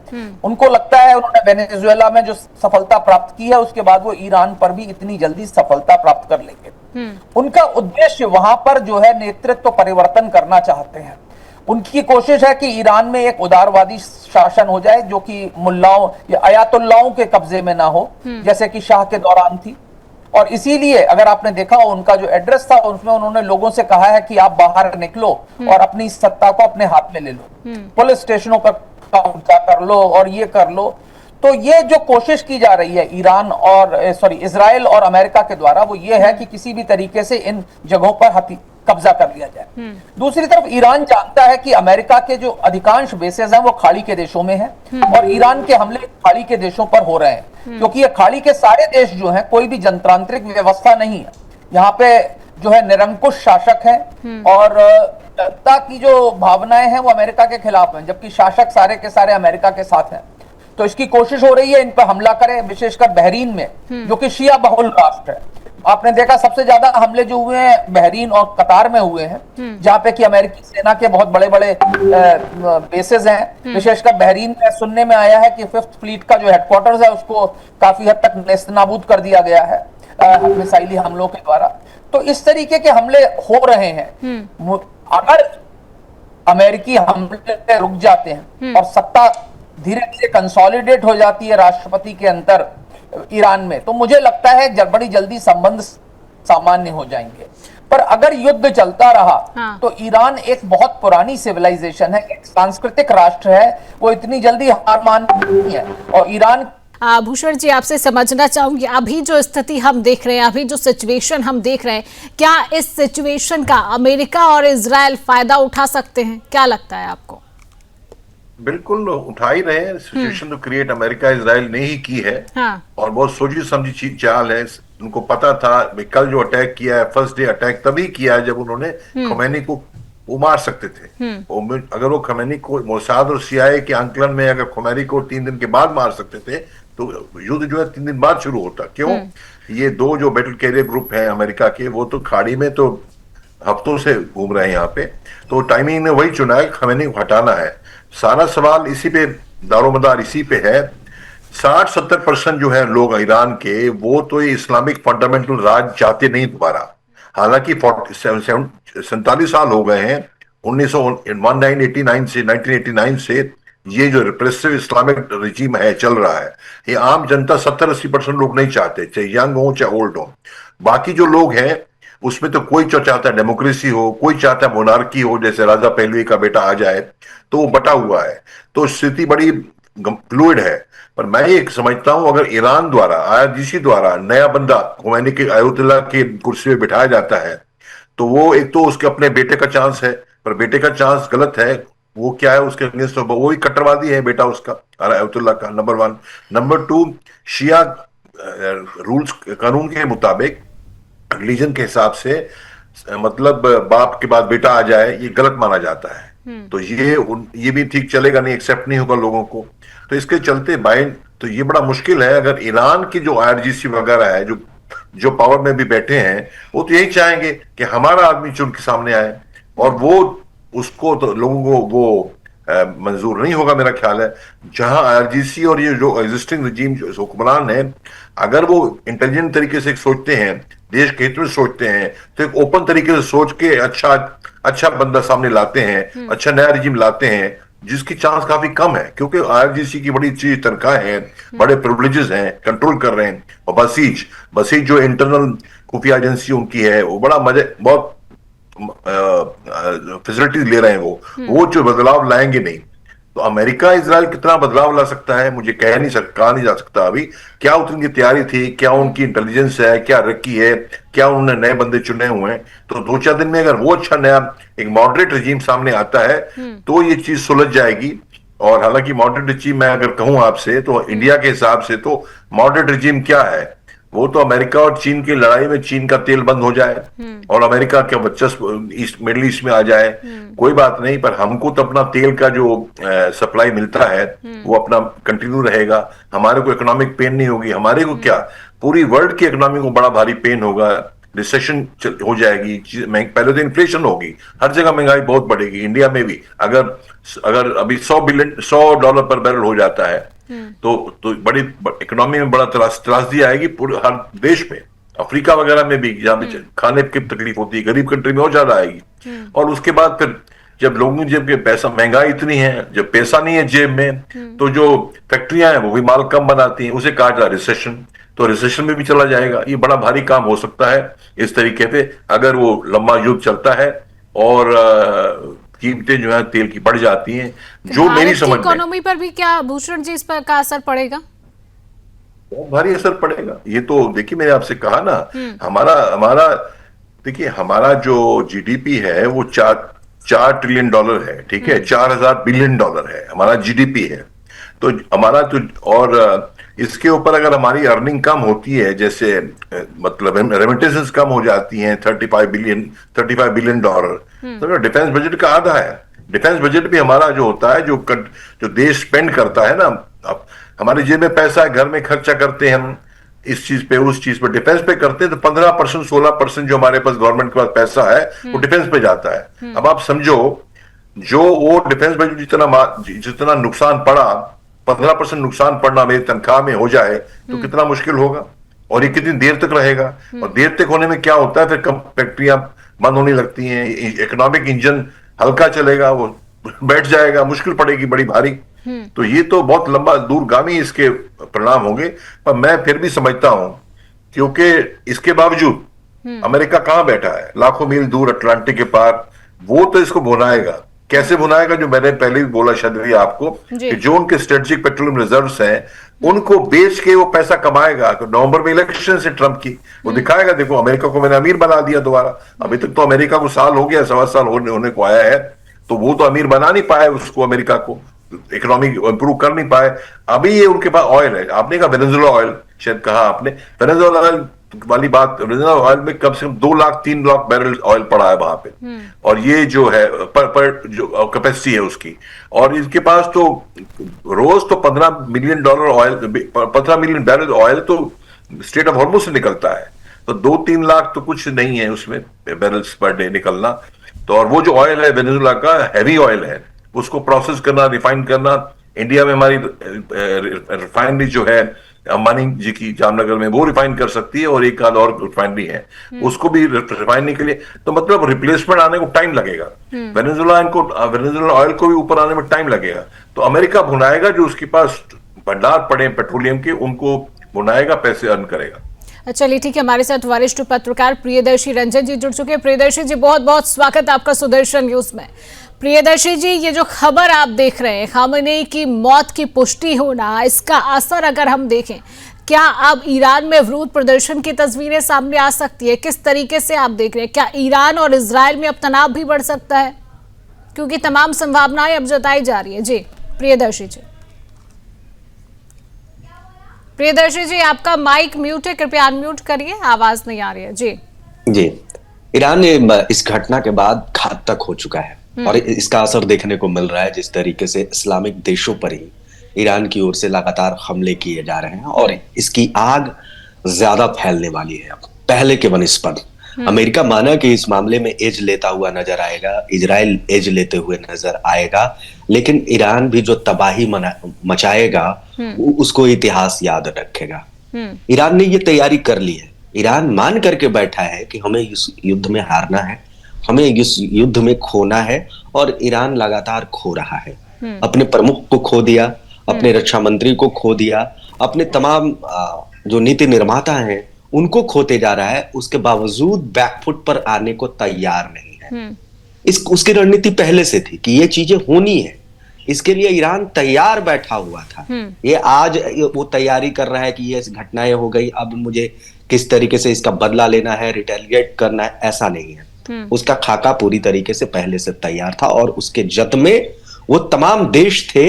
उनको लगता है उन्होंने वेनेजुएला में जो सफलता प्राप्त की है, उसके बाद वो ईरान पर भी इतनी जल्दी सफलता प्राप्त कर लेंगे। उनका उद्देश्य वहां पर जो है नेतृत्व परिवर्तन करना चाहते हैं। उनकी कोशिश है कि ईरान में एक उदारवादी शासन हो जाए, जो कि मुल्लाओं या अयातुल्लाओं के कब्जे में ना हो, जैसे कि शाह के दौरान थी। और इसीलिए अगर आपने देखा हो, उनका जो एड्रेस था उसमें उन्होंने लोगों से कहा है कि आप बाहर निकलो और अपनी सत्ता को अपने हाथ में ले लो, पुलिस स्टेशनों पर कब्जा कर लो और ये कर लो। तो ये जो कोशिश की जा रही है इजराइल और अमेरिका के द्वारा, वो ये है कि किसी भी तरीके से इन जगहों पर कब्जा कर लिया जाए। दूसरी तरफ ईरान जानता है कि अमेरिका के जो अधिकांश बेसेस हैं वो खाड़ी के देशों में हैं, और ईरान के हमले खाड़ी के देशों पर हो रहे हैं, क्योंकि ये खाड़ी के सारे देश जो हैं, कोई भी जनतांत्रिक व्यवस्था नहीं है यहाँ पे, जो है निरंकुश शासक हैं। और जनता की जो भावनाएं हैं वो अमेरिका के खिलाफ हैं, जबकि शासक सारे के सारे अमेरिका के साथ हैं। तो इसकी कोशिश हो रही है इन पर हमला करें, विशेषकर बहरीन में, जो कि शिया बहुल राष्ट्र है। आपने देखा सबसे ज्यादा हमले जो हुए हैं बहरीन और कतार में हुए हैं, जहां पे कि अमेरिकी सेना के बहुत बड़े बड़े बेसेस हैं। विशेषकर बहरीन में सुनने में आया है कि 5th फ्लीट का जो हेडक्वार्टर्स है उसको काफी हद तक नेस्तनाबूद कर दिया गया है मिसाइली हमलों के द्वारा। तो इस तरीके के हमले हो रहे हैं। अगर अमेरिकी हमले रुक जाते हैं और सत्ता धीरे धीरे कंसोलिडेट हो जाती है राष्ट्रपति के अंदर ईरान में, तो मुझे लगता है बड़ी जल्दी संबंध सामान्य हो जाएंगे। पर अगर युद्ध चलता रहा तो ईरान एक बहुत पुरानी सिविलाइजेशन है, एक सांस्कृतिक राष्ट्र है, वो इतनी जल्दी हार मान नहीं है। और ईरान भूषण जी, आपसे समझना चाहूंगी, अभी जो स्थिति हम देख रहे हैं, अभी जो सिचुएशन हम देख रहे हैं, क्या इस सिचुएशन का अमेरिका और इजराइल फायदा उठा सकते हैं? क्या लगता है आपको? बिल्कुल उठा ही रहे हैं। सिचुएशन तो क्रिएट अमेरिका इजराइल ने ही की है। हाँ। और बहुत सोची समझी चाल है। उनको पता था कल जो अटैक किया है, फर्स्ट डे अटैक तभी किया है जब उन्होंने खमैनी को वो मार सकते थे। अगर वो खमैनी को मोसाद और सीआईए के आंकलन में अगर खमैनी को 3 दिन के बाद मार सकते थे तो युद्ध जो है 3 दिन बाद शुरू होता। क्यों? ये दो जो बैटल कैरियर ग्रुप हैं अमेरिका के, वो तो खाड़ी में तो हफ्तों से घूम रहे हैं यहाँ पे। तो टाइमिंग ने वही चुना है, खमैनी को हटाना है। सारा सवाल इसी पे दारोमदार इसी पे है। 60-70% जो है लोग ईरान के, वो तो ये इस्लामिक फंडामेंटल राज चाहते नहीं दोबारा। हालांकि 47 साल हो गए हैं 1989 से ये जो रिप्रेसिव इस्लामिक रिजीम है चल रहा है। ये आम जनता 70-80% लोग नहीं चाहते, चाहे यंग हो चाहे ओल्ड हो। बाकी जो लोग हैं उसमें तो कोई चाहता है डेमोक्रेसी हो, कोई चाहता है मोनार्की हो, जैसे राजा पहलवी का बेटा आ जाए, तो वो बटा हुआ है। तो स्थिति बड़ी फ्लूइड है। पर मैं ये समझता हूं अगर ईरान द्वारा, आईआरजीसी द्वारा नया बंदा खुमैनी के अयोतुल्ला के कुर्सी पे बिठाया जाता है तो वो एक तो उसके अपने बेटे का चांस है, पर बेटे का चांस गलत है। वो क्या है उसके अगेंस्ट, वो ही कट्टरवादी है बेटा उसका अयोतुल्ला का, नंबर 1। नंबर 2, शिया रूल्स कानून के मुताबिक रिलीजन के हिसाब से मतलब बाप के बाद बेटा आ जाए ये गलत माना जाता है। तो ये भी ठीक चलेगा नहीं, एक्सेप्ट नहीं होगा लोगों को। तो इसके चलते बाइंड तो ये बड़ा मुश्किल है। अगर ईरान की जो आईआरजीसी वगैरह है जो पावर में भी बैठे हैं, वो तो यही चाहेंगे कि हमारा आदमी चुन के सामने आए, और वो उसको तो लोगों को वो मंजूर नहीं होगा मेरा ख्याल है। जहां आईआरजीसी और ये जो एग्जिस्टिंग रजीम जो हुक्मरान है, अगर वो इंटेलिजेंट तरीके से सोचते हैं, देश के हित में सोचते हैं, तो एक ओपन तरीके से सोच के अच्छा बंदा सामने लाते हैं, अच्छा नया रजीम लाते हैं, जिसकी चांस काफी कम है। क्योंकि आईआरजीसी की बड़ी अच्छी तनख्वाह है, बड़े प्रिविलेजेस हैं, कंट्रोल कर रहे हैं। और बसीज जो इंटरनल खुफिया एजेंसी उनकी है, वो बड़ा बहुत फैसिलिटीज ले रहे हैं। वो जो बदलाव लाएंगे नहीं। तो अमेरिका इजराइल कितना बदलाव ला सकता है मुझे कहा नहीं जा सकता अभी। क्या उनकी तैयारी थी, क्या उनकी इंटेलिजेंस है, क्या रखी है, क्या उन्होंने नए बंदे चुने हुए हैं। तो 2-4 दिन में अगर वो अच्छा नया एक मॉडरेट रजीम सामने आता है तो ये चीज सुलझ जाएगी। और हालांकि मॉडरेट रजीम मैं अगर कहूं आपसे तो इंडिया के हिसाब से तो मॉडरेट रजीम क्या है, वो तो अमेरिका और चीन की लड़ाई में चीन का तेल बंद हो जाए और अमेरिका के वर्चस्व मिडिल ईस्ट में आ जाए, कोई बात नहीं। पर हमको तो अपना तेल का जो सप्लाई मिलता है वो अपना कंटिन्यू रहेगा। हमारे को इकोनॉमिक पेन नहीं होगी। हमारे को क्या, पूरी वर्ल्ड की इकोनॉमी को बड़ा भारी पेन होगा। रिसेशन हो जाएगी, पहले तो इन्फ्लेशन होगी, हर जगह महंगाई बहुत बढ़ेगी। इंडिया में भी अगर अभी $100 पर बैरल हो जाता है तो बड़ी इकोनॉमी में बड़ा त्रासदी आएगी पूरे हर देश में। अफ्रीका वगैरह में भी जहां पे खाने की तकलीफ होती है, गरीब कंट्री में और ज्यादा आएगी। और उसके बाद फिर जब लोगों की जेब के पैसा, महंगाई इतनी है, जब पैसा नहीं है जेब में, तो जो फैक्ट्रियां हैं वो भी माल कम बनाती हैं, उसे कहा जाए रिसेशन। तो रिसेशन में भी चला जाएगा। ये बड़ा भारी काम हो सकता है इस तरीके से अगर वो लंबा युद्ध चलता है और कीमतें जो है तेल की बढ़ जाती हैं। जो मेरी समझ में इकोनॉमी पर भी क्या भूषण जी इस पर का असर पड़ेगा? बहुत भारी असर पड़ेगा। ये तो देखिए मैंने आपसे कहा ना, हमारा देखिए हमारा जो जीडीपी है वो $4 ट्रिलियन है, ठीक है, $4000 बिलियन है हमारा जीडीपी है। तो हमारा तो और इसके ऊपर अगर हमारी अर्निंग कम होती है, जैसे मतलब रेमिटेंसेस कम हो जाती हैं 35 बिलियन डॉलर, तो डिफेंस बजट का आधा है। डिफेंस बजट भी हमारा जो होता है, जो देश स्पेंड करता है ना, अब हमारी जेब में पैसा है, घर में खर्चा करते हैं हम इस चीज पे उस चीज पे, डिफेंस पे करते हैं, तो 15% 16% जो हमारे पास गवर्नमेंट के पास पैसा है वो डिफेंस पे जाता है। अब आप समझो, जो वो डिफेंस बजट जितना नुकसान पड़ा, 15% नुकसान पड़ना मेरी तनख्वाह में हो जाए तो कितना मुश्किल होगा, और ये कितनी देर तक रहेगा, और देर तक होने में क्या होता है, फिर फैक्ट्रियां बंद होने लगती हैं, इकोनॉमिक इंजन हल्का चलेगा, वो बैठ जाएगा, मुश्किल पड़ेगी बड़ी भारी। तो ये तो बहुत लंबा दूरगामी इसके परिणाम होंगे। पर मैं फिर भी समझता हूं, क्योंकि इसके बावजूद अमेरिका कहां बैठा है, लाखों मील दूर अटलांटिक के पार, वो तो इसको भुनाएगा। कैसे भुनाएगा, जो मैंने पहले भी बोला शायद आपको, कि जो उनके स्ट्रेटेजिक पेट्रोलियम रिजर्व्स हैं उनको बेच के वो पैसा कमाएगा। तो नवंबर में इलेक्शन से ट्रंप की, वो दिखाएगा देखो अमेरिका को मैंने अमीर बना दिया दोबारा। अभी तक तो अमेरिका को साल हो गया, 1.25 साल होने को आया है, तो वो तो अमीर बना नहीं पाए उसको, अमेरिका को इकोनॉमी इंप्रूव कर नहीं पाए। अभी ये उनके पास ऑयल है, आपने कहा वेनेजुएला ऑयल, शायद कहा आपने, वेनेजुएला ऑयल वाली बात, वेनेजुएला ऑयल में कम से कम 2 लाख 3 लाख बैरल ऑयल पड़ा है वहां पे, और ये जो है पर जो कैपेसिटी है उसकी, और इसके पास तो रोज तो $15 million oil, 15 million barrel oil तो स्ट्रेट ऑफ हॉर्मुज से निकलता है, तो 2-3 लाख तो कुछ नहीं है उसमें बैरल्स पर डे निकलना। तो और वो जो ऑयल है वेनेजुएला का हैवी ऑयल है, उसको प्रोसेस करना, रिफाइन करना, इंडिया में हमारी रिफाइनरी जो है अंबानी जी की जामनगर में, वो रिफाइन कर सकती है, और एक आध और रिफाइनरी है उसको भी रिफाइनरी के लिए, तो मतलब रिप्लेसमेंट आने को टाइम लगेगा। वेनेजुएला ऑयल को भी ऊपर आने में टाइम लगेगा। तो अमेरिका भुनाएगा, जो उसके पास भंडार पड़े पेट्रोलियम के, उनको भुनाएगा, पैसे अर्न करेगा। चलिए ठीक है, हमारे साथ वरिष्ठ पत्रकार प्रियदर्शी रंजन जी जुड़ चुके हैं। प्रियदर्शी जी, बहुत बहुत स्वागत आपका सुदर्शन न्यूज में। प्रियदर्शी जी, ये जो खबर आप देख रहे हैं, खामेनी की मौत की पुष्टि होना, इसका असर अगर हम देखें, क्या अब ईरान में विरोध प्रदर्शन की तस्वीरें सामने आ सकती है? किस तरीके से आप देख रहे हैं? क्या ईरान और इजराइल में अब तनाव भी बढ़ सकता है? क्योंकि तमाम संभावनाएं अब जताई जा रही है। जी प्रियदर्शी जी। प्रियदर्शी जी, आपका माइक म्यूट है, कृपया अनम्यूट करिए, आवाज नहीं आ रही है। जी ईरान ने इस घटना के बाद घातक हो चुका है, और इसका असर देखने को मिल रहा है, जिस तरीके से इस्लामिक देशों पर ही ईरान की ओर से लगातार हमले किए जा रहे हैं, और इसकी आग ज्यादा फैलने वाली है अब पहले के बनिस्पत। अमेरिका माना कि इस मामले में एज लेता हुआ नजर आएगा, इजराइल एज लेते हुए नजर आएगा, लेकिन ईरान भी जो तबाही मचाएगा उसको इतिहास याद रखेगा। ईरान ने ये तैयारी कर ली है, ईरान मान करके बैठा है कि हमें इस युद्ध में हारना है, हमें इस युद्ध में खोना है, और ईरान लगातार खो रहा है। अपने प्रमुख को खो दिया, अपने रक्षा मंत्री को खो दिया, अपने तमाम जो नीति निर्माता हैं उनको खोते जा रहा है, उसके बावजूद बैकफुट पर आने को तैयार नहीं है। उसकी रणनीति पहले से थी कि ये चीजें होनी है, इसके लिए ईरान तैयार बैठा हुआ था। ये आज वो तैयारी कर रहा है कि ये घटनाएं हो गई, अब मुझे किस तरीके से इसका बदला लेना है, रिटेलिएट करना है, ऐसा नहीं है। उसका खाका पूरी तरीके से पहले से तैयार था, और उसके जद में वो तमाम देश थे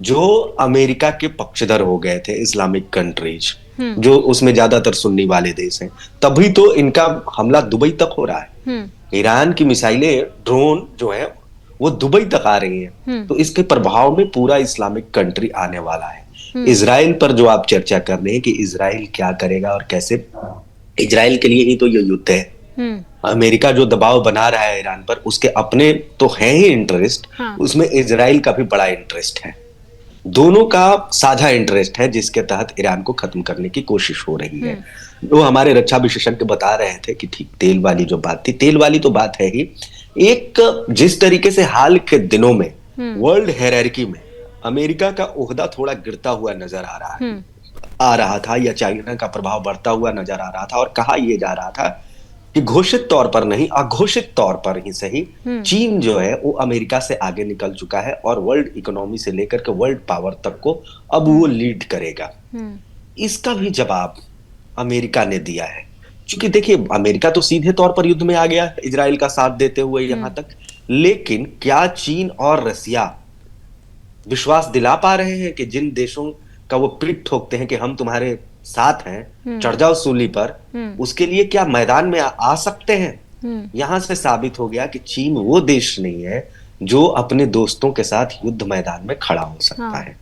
जो अमेरिका के पक्षधर हो गए थे, इस्लामिक कंट्रीज, जो उसमें ज्यादातर सुन्नी वाले देश हैं। तभी तो इनका हमला दुबई तक हो रहा है। ईरान की मिसाइलें, ड्रोन जो है वो दुबई तक आ रही हैं, तो इसके प्रभाव में पूरा इस्लामिक कंट्री आने वाला है। इजराइल पर जो आप चर्चा कर रहे हैं कि इजराइल क्या करेगा और कैसे, इजराइल के लिए ही तो ये युद्ध है। अमेरिका जो दबाव बना रहा है ईरान पर, उसके अपने तो है ही इंटरेस्ट, उसमें इजराइल का भी बड़ा इंटरेस्ट है। दोनों का साझा इंटरेस्ट है, जिसके तहत ईरान को खत्म करने की कोशिश हो रही है। वो हमारे रक्षा विशेषज्ञ बता रहे थे कि ठीक तेल वाली जो बात थी, तेल वाली तो बात है ही, एक जिस तरीके से हाल के दिनों में वर्ल्ड हायरार्की में अमेरिका का ओहदा थोड़ा गिरता हुआ नजर आ रहा था, या चाइना का प्रभाव बढ़ता हुआ नजर आ रहा था, और कहा यह जा रहा था कि घोषित तौर पर नहीं, अघोषित तौर पर ही सही, चीन जो है वो अमेरिका से आगे निकल चुका है, और वर्ल्ड इकोनॉमी से लेकर के वर्ल्ड पावर तक को अब वो लीड करेगा। इसका भी जवाब अमेरिका ने दिया है, क्योंकि देखिए अमेरिका तो सीधे तौर पर युद्ध में आ गया इजराइल का साथ देते हुए यहां तक, लेकिन क्या चीन और रसिया विश्वास दिला पा रहे हैं कि जिन देशों का वो पीठ ठोकते हैं कि हम तुम्हारे साथ हैं, चढ़ जाओ सूली पर, उसके लिए क्या मैदान में आ सकते हैं? यहां से साबित हो गया कि चीन वो देश नहीं है जो अपने दोस्तों के साथ युद्ध मैदान में खड़ा हो सकता है।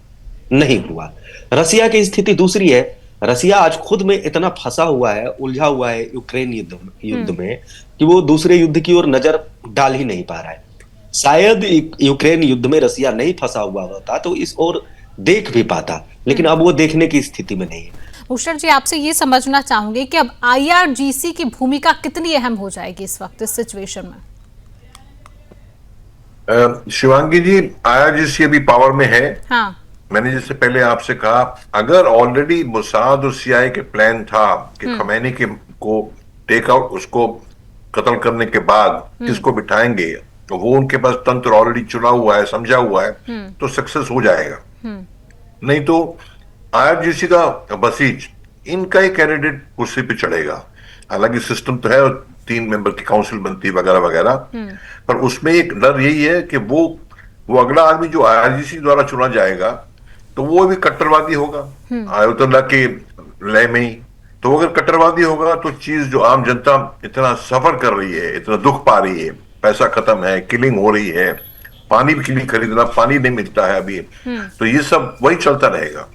नहीं हुआ। रसिया की स्थिति दूसरी है। रसिया आज खुद में इतना फंसा हुआ है, उलझा हुआ है यूक्रेन युद्ध में कि वो दूसरे युद्ध की ओर नजर डाल ही नहीं पा रहा है। शायद यूक्रेन युद्ध में रसिया नहीं फंसा हुआ होता तो इस ओर देख भी पाता, लेकिन अब वो देखने की स्थिति में नहीं है। भूषण जी, आपसे ये समझना चाहूंगी कि अब IRGC की भूमिका कितनी अहम हो जाएगी इस वक्त, इस सिचुएशन में? शिवांगी जी, IRGC अभी पावर में है। हाँ। मैंने जैसे पहले आपसे कहा, अगर ऑलरेडी मोसाद और CIA के प्लान था कि खमैनी को टेक आउट, उसको कत्ल करने के बाद किसको बिठाएंगे, तो वो उनके पास तंत्र ऑलरेडी चुना हुआ है, समझा हुआ है, तो सक्सेस हो जाएगा। नहीं तो IRGC का बसीज इनका ही कैंडिडेट कुर्सी पे चढ़ेगा। हालांकि सिस्टम तो है, 3 मेंबर की काउंसिल बनती वगैरह वगैरह, पर उसमें एक डर यही है कि वो अगला आदमी जो IRGC द्वारा चुना जाएगा तो वो भी कट्टरवादी होगा, आयतुल्लाह के लय में ही। तो अगर कट्टरवादी होगा तो चीज जो आम जनता इतना सफर कर रही है, इतना दुख पा रही है, पैसा खत्म है, किलिंग हो रही है, पानी भी किलिंग खरीदना, पानी नहीं मिलता है अभी, तो ये सब वही चलता रहेगा।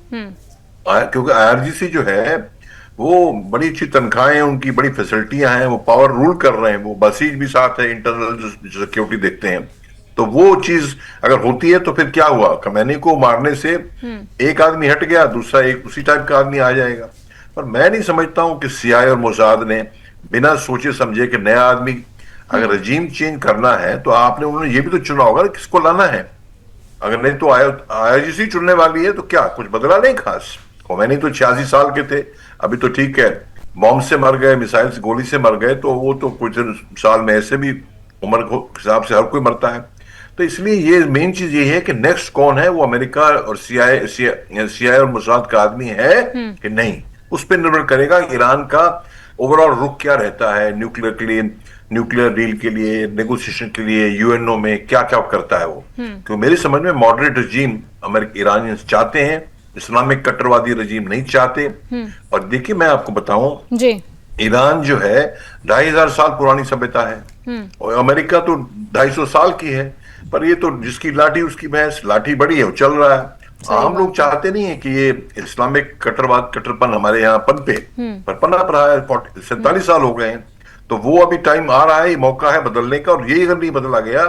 क्योंकि IRGC जो है वो बड़ी अच्छी तनख्वाहें, उनकी बड़ी फैसिलिटियां हैं, वो पावर रूल कर रहे हैं, वो बसीज भी साथ है, इंटरनल सिक्योरिटी देखते हैं। तो वो चीज अगर होती है तो फिर क्या हुआ, खमैनी को मारने से एक आदमी हट गया, दूसरा एक उसी टाइप का आदमी आ जाएगा। पर मैं नहीं समझता हूं कि CIA और मोसाद ने बिना सोचे समझे कि नया आदमी अगर रजीम चेंज करना है तो आपने उन्होंने ये भी तो चुना होगा कि किसको लाना है। अगर नहीं तो IRGC चुनने वाली है तो क्या कुछ बदला नहीं खास। खमैनी तो 86 साल के थे, अभी तो ठीक है, बॉम्ब से मर गए, मिसाइल से, गोली से मर गए, तो वो तो कुछ साल में ऐसे भी उम्र के हिसाब से हर कोई मरता है। तो इसलिए ये मेन चीज ये है कि नेक्स्ट कौन है, वो अमेरिका और CIA और मोसाद का आदमी है कि नहीं, उस पर निर्भर करेगा ईरान का ओवरऑल रुख क्या रहता है, न्यूक्लियर डील के लिए, नेगोशिएशन के लिए, UNO में क्या क्या करता है वो। क्योंकि मेरी समझ में मॉडरेट रजीम ईरानियंस चाहते हैं, इस्लामिक कट्टरवादी रजीम नहीं चाहते। और देखिए मैं आपको बताऊं जी, ईरान जो है 2500 साल पुरानी सभ्यता है और अमेरिका तो 250 साल की है, पर ये तो जिसकी लाठी उसकी भैंस, लाठी बड़ी है वो चल रहा है। हम लोग चाहते नहीं है कि ये इस्लामिक कट्टरपन हमारे यहाँ पनपे, पर पनप रहा है, 47 साल हो गए हैं। तो वो अभी टाइम आ रहा है, मौका है बदलने का, और ये अगर नहीं बदला गया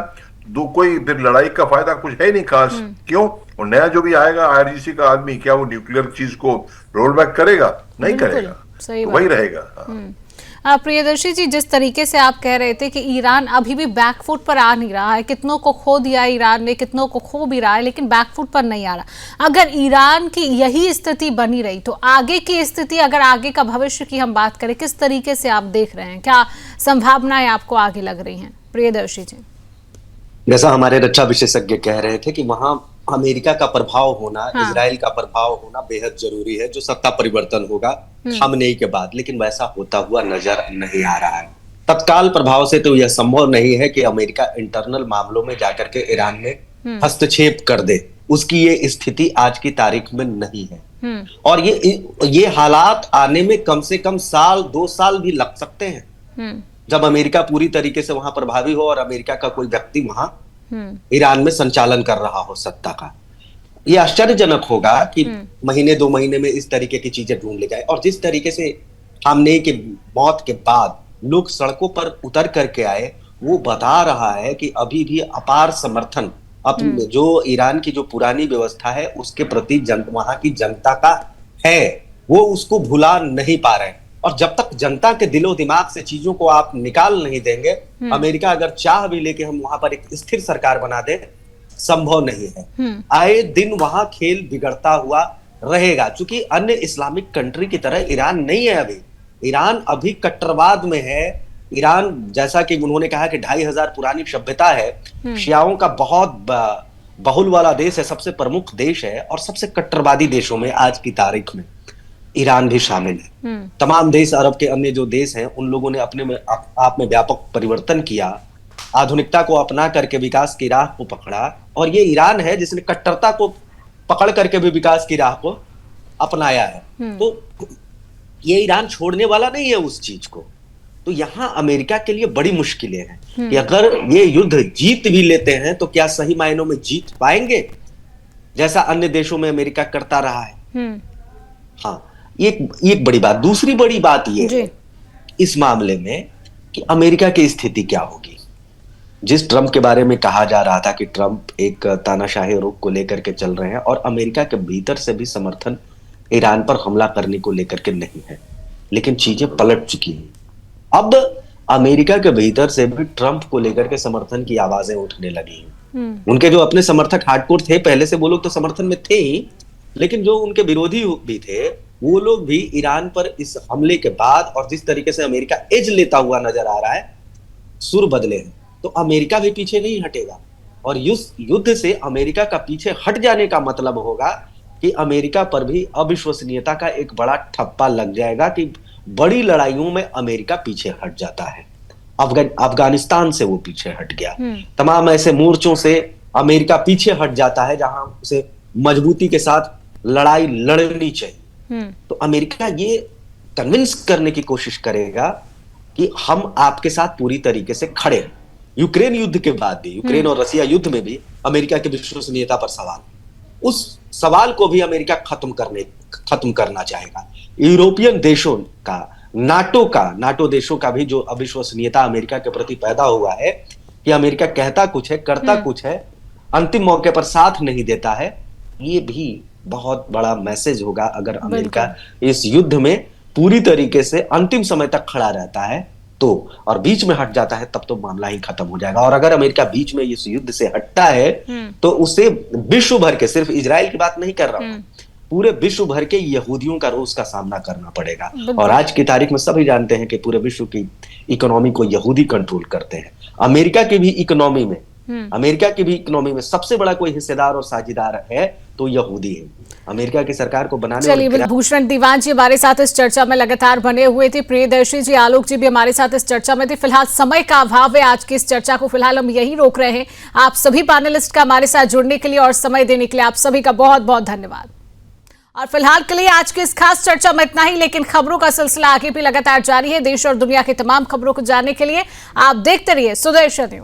तो कोई फिर लड़ाई का फायदा कुछ है नहीं खास। क्यों? और नया जो भी आएगा IRGC का आदमी, क्या वो न्यूक्लियर चीज को रोल बैक करेगा? नहीं करेगा, तो वही रहेगा। प्रियदर्शी जी, जिस तरीके से आप कह रहे थे कि ईरान अभी भी बैकफुट पर आ नहीं रहा है, कितनों को खो दिया ईरान ने, कितनों को खो भी रहा है, लेकिन बैकफुट पर नहीं आ रहा। अगर ईरान की यही स्थिति बनी रही तो आगे की स्थिति, अगर आगे का भविष्य की हम बात करें, किस तरीके से आप देख रहे हैं, क्या संभावनाएं आपको आगे लग रही हैं प्रियदर्शी जी? जैसा हमारे रक्षा विशेषज्ञ कह रहे थे कि वहां अमेरिका का प्रभाव होना, इजराइल का प्रभाव होना बेहद जरूरी है, जो सत्ता परिवर्तन होगा खामनेई के बाद, लेकिन वैसा होता हुआ नजर नहीं आ रहा है। तत्काल प्रभाव से तो यह संभव नहीं है कि अमेरिका इंटरनल मामलों में जाकर के ईरान में हस्तक्षेप कर दे, उसकी ये स्थिति आज की तारीख में नहीं है। और ये हालात आने में कम से कम 1-2 साल भी लग सकते हैं, जब अमेरिका पूरी तरीके से वहां प्रभावी हो और अमेरिका का कोई व्यक्ति वहां ईरान में संचालन कर रहा हो सत्ता का। यह आश्चर्यजनक होगा कि महीने 2 महीने में इस तरीके की चीजें ढूंढ ली जाए। और जिस तरीके से खामनेई की मौत के बाद लोग सड़कों पर उतर करके आए, वो बता रहा है कि अभी भी अपार समर्थन अपने जो ईरान की जो पुरानी व्यवस्था है उसके प्रति वहां की जनता का है, वो उसको भुला नहीं पा रहे। और जब तक जनता के दिलो दिमाग से चीजों को आप निकाल नहीं देंगे, अमेरिका अगर चाह भी लेके हम वहां पर एक स्थिर सरकार बना दे, संभव नहीं है। आए दिन वहां खेल बिगड़ता हुआ रहेगा, क्योंकि अन्य इस्लामिक कंट्री की तरह ईरान नहीं है। ईरान अभी कट्टरवाद में है। ईरान, जैसा कि उन्होंने कहा कि 2500 पुरानी सभ्यता है, शियाओं का बहुत बहुल वाला देश है, सबसे प्रमुख देश है, और सबसे कट्टरवादी देशों में आज की तारीख में ईरान भी शामिल है। तमाम देश, अरब के अन्य जो देश हैं, उन लोगों ने अपने में आप में व्यापक परिवर्तन किया, आधुनिकता को अपना करके विकास की राह को पकड़ा, और ये ईरान है जिसने कट्टरता को पकड़ करके भी विकास की राह को अपनाया है। तो ये ईरान छोड़ने वाला नहीं है उस चीज को। तो यहां अमेरिका के लिए बड़ी मुश्किलें हैं कि अगर ये युद्ध जीत भी लेते हैं तो क्या सही मायनों में जीत पाएंगे, जैसा अन्य देशों में अमेरिका करता रहा है। हाँ, एक बड़ी बात। दूसरी बड़ी बात ये है इस मामले में कि अमेरिका की स्थिति क्या होगी। जिस ट्रंप के बारे में कहा जा रहा था कि ट्रंप एक तानाशाही रुख को लेकर के चल रहे हैं और अमेरिका के भीतर से भी समर्थन ईरान पर हमला करने को लेकर के नहीं है, लेकिन चीजें पलट चुकी हैं। अब अमेरिका के भीतर से भी ट्रंप को लेकर के समर्थन की आवाजें उठने लगी हैं। उनके जो अपने समर्थक हार्डकोर थे पहले से, वो लोग तो समर्थन में थे ही, लेकिन जो उनके विरोधी भी थे वो लोग भी ईरान पर इस हमले के बाद और जिस तरीके से अमेरिका एज लेता हुआ नजर आ रहा है, सुर बदले हैं। तो अमेरिका भी पीछे नहीं हटेगा और युद्ध से अमेरिका का पीछे हट जाने का मतलब होगा कि अमेरिका पर भी अविश्वसनीयता का एक बड़ा ठप्पा लग जाएगा कि बड़ी लड़ाइयों में अमेरिका पीछे हट जाता है। अफगानिस्तान से वो पीछे हट गया, तमाम ऐसे मोर्चों से अमेरिका पीछे हट जाता है जहां उसे मजबूती के साथ लड़ाई लड़नी चाहिए। तो अमेरिका ये कन्विंस करने की कोशिश करेगा कि हम आपके साथ पूरी तरीके से खड़े हैं। यूक्रेन युद्ध के बाद भी, यूक्रेन और रसिया युद्ध में भी अमेरिका की विश्वसनीयता पर सवाल, उस सवाल को भी अमेरिका खत्म करना चाहेगा। यूरोपियन देशों का, नाटो देशों का भी जो अविश्वसनीयता अमेरिका के प्रति पैदा हुआ है कि अमेरिका कहता कुछ है, करता कुछ है, अंतिम मौके पर साथ नहीं देता है, ये भी बहुत बड़ा मैसेज होगा अगर अमेरिका इस युद्ध में पूरी तरीके से अंतिम समय तक खड़ा रहता है तो, और बीच में हट जाता है तब तो मामला ही खत्म हो जाएगा। और अगर अमेरिका बीच में इस युद्ध से हटता है तो उसे विश्व भर के, सिर्फ इजराइल की बात नहीं कर रहा हूं, पूरे विश्व भर के यहूदियों का रोष का सामना करना पड़ेगा। और आज की तारीख में सभी जानते हैं कि पूरे विश्व की इकोनॉमी को यहूदी कंट्रोल करते हैं। अमेरिका की भी इकोनॉमी में सबसे बड़ा कोई हिस्सेदार और साझेदार है तो यहूदी है। अमेरिका की सरकार को बनाने, चलिए, भूषण दीवान जी हमारे साथ इस चर्चा में लगातार बने हुए थे। प्रियदर्शी जी, आलोक जी भी हमारे साथ इस चर्चा में थे। फिलहाल समय का अभाव है, आज की इस चर्चा को फिलहाल हम यही रोक रहे हैं। आप सभी पैनलिस्ट का हमारे साथ जुड़ने के लिए और समय देने के लिए आप सभी का बहुत बहुत धन्यवाद। और फिलहाल के लिए आज की इस खास चर्चा में इतना ही, लेकिन खबरों का सिलसिला आगे भी लगातार जारी है। देश और दुनिया की तमाम खबरों को जानने के लिए आप देखते रहिए सुदर्शन न्यूज।